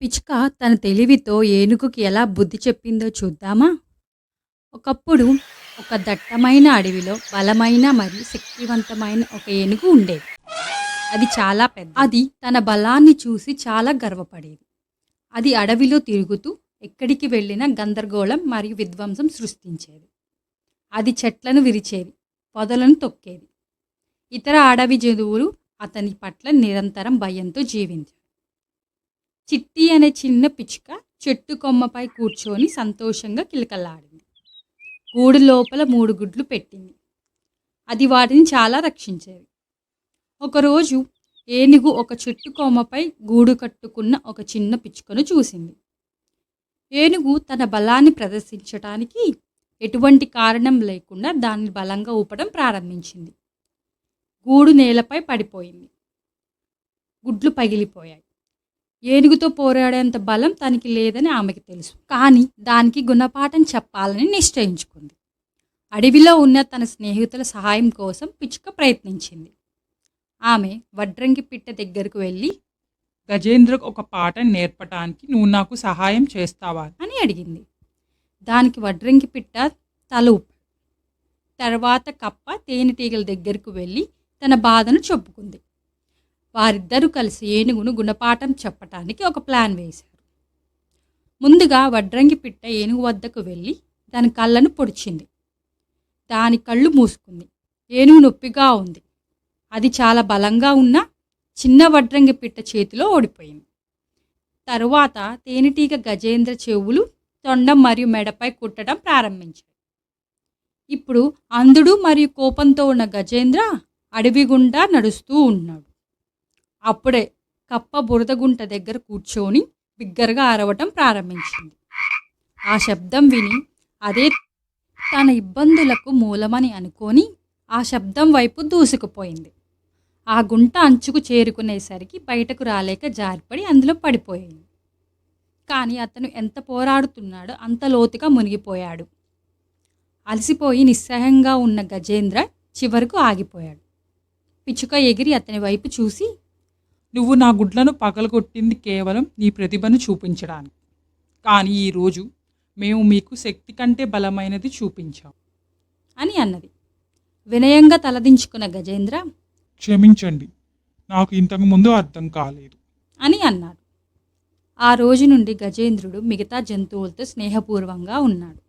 పిచ్చుక తన తెలివితో ఏనుగుకి ఎలా బుద్ధి చెప్పిందో చూద్దామా? ఒకప్పుడు ఒక దట్టమైన అడవిలో బలమైన మరియు శక్తివంతమైన ఒక ఏనుగు ఉండేది. అది చాలా పెద్ద. అది తన బలాన్ని చూసి చాలా గర్వపడేది. అది అడవిలో తిరుగుతూ ఎక్కడికి వెళ్ళినా గందరగోళం మరియు విధ్వంసం సృష్టించేది. అది చెట్లను విరిచేది, పొదలను తొక్కేది. ఇతర అడవి జంతువులు అతని పట్ల నిరంతరం భయంతో జీవించారు. చిట్టి అనే చిన్న పిచ్చుక చెట్టు కొమ్మపై కూర్చొని సంతోషంగా కిలకలాడింది. గూడు లోపల 3 గుడ్లు పెట్టింది. అది వాటిని చాలా రక్షించేది. ఒకరోజు ఏనుగు ఒక చెట్టు కొమ్మపై గూడు కట్టుకున్న ఒక చిన్న పిచ్చుకను చూసింది. ఏనుగు తన బలాన్ని ప్రదర్శించడానికి ఎటువంటి కారణం లేకుండా దాన్ని బలంగా ఊపడం ప్రారంభించింది. గూడు నేలపై పడిపోయింది. గుడ్లు పగిలిపోయాయి. ఏనుగుతో పోరాడేంత బలం తనకి లేదని ఆమెకి తెలుసు. కానీ దానికి గుణపాఠం చెప్పాలని నిశ్చయించుకుంది. అడవిలో ఉన్న తన స్నేహితుల సహాయం కోసం పిచ్చుక ప్రయత్నించింది. ఆమె వడ్రంగి పిట్ట దగ్గరకు వెళ్ళి, గజేంద్రకు ఒక పాఠం నేర్పటానికి నువ్వు నాకు సహాయం చేస్తావా అని అడిగింది. దానికి వడ్రంగి పిట్ట తల ఊపాడు. తర్వాత కప్ప తేనెటీగల దగ్గరకు వెళ్ళి తన బాధను చెప్పుకుంది. వారిద్దరూ కలిసి ఏనుగును గుణపాఠం చెప్పటానికి ఒక ప్లాన్ వేశారు. ముందుగా వడ్రంగి పిట్ట ఏనుగు వద్దకు వెళ్ళి దాని కళ్ళను పొడిచింది. దాని కళ్ళు మూసుకుంది. ఏనుగు నొప్పిగా ఉంది. అది చాలా బలంగా ఉన్న చిన్న వడ్రంగి పిట్ట చేతిలో ఓడిపోయింది. తరువాత తేనెటీగ గజేంద్ర చెవులు, తొండం మరియు మెడపై కుట్టడం ప్రారంభించాయి. ఇప్పుడు అంధుడు మరియు కోపంతో ఉన్న గజేంద్ర అడవి గుండా నడుస్తూ ఉన్నాడు. అప్పుడే కప్ప బురదగుంట దగ్గర కూర్చొని బిగ్గరగా అరవటం ప్రారంభించింది. ఆ శబ్దం విని అదే తన ఇబ్బందులకు మూలమని అనుకొని ఆ శబ్దం వైపు దూసుకుపోయింది. ఆ గుంట అంచుకు చేరుకునేసరికి బయటకు రాలేక జారిపడి అందులో పడిపోయింది. కానీ అతను ఎంత పోరాడుతున్నాడో అంత లోతుగా మునిగిపోయాడు. అలసిపోయి నిస్సహాయంగా ఉన్న గజేంద్ర చివరకు ఆగిపోయాడు. పిచ్చుక ఎగిరి అతని వైపు చూసి, నువ్వు నా గుడ్లను పగలగొట్టింది కేవలం నీ ప్రతిభను చూపించడానికి, కానీ ఈరోజు మేము మీకు శక్తి కంటే బలమైనది చూపించాం అని అన్నది. వినయంగా తలదించుకున్న గజేంద్ర, క్షమించండి, నాకు ఇంతకు ముందు అర్థం కాలేదు అని అన్నాడు. ఆ రోజు నుండి గజేంద్రుడు మిగతా జంతువులతో స్నేహపూర్వంగా ఉన్నాడు.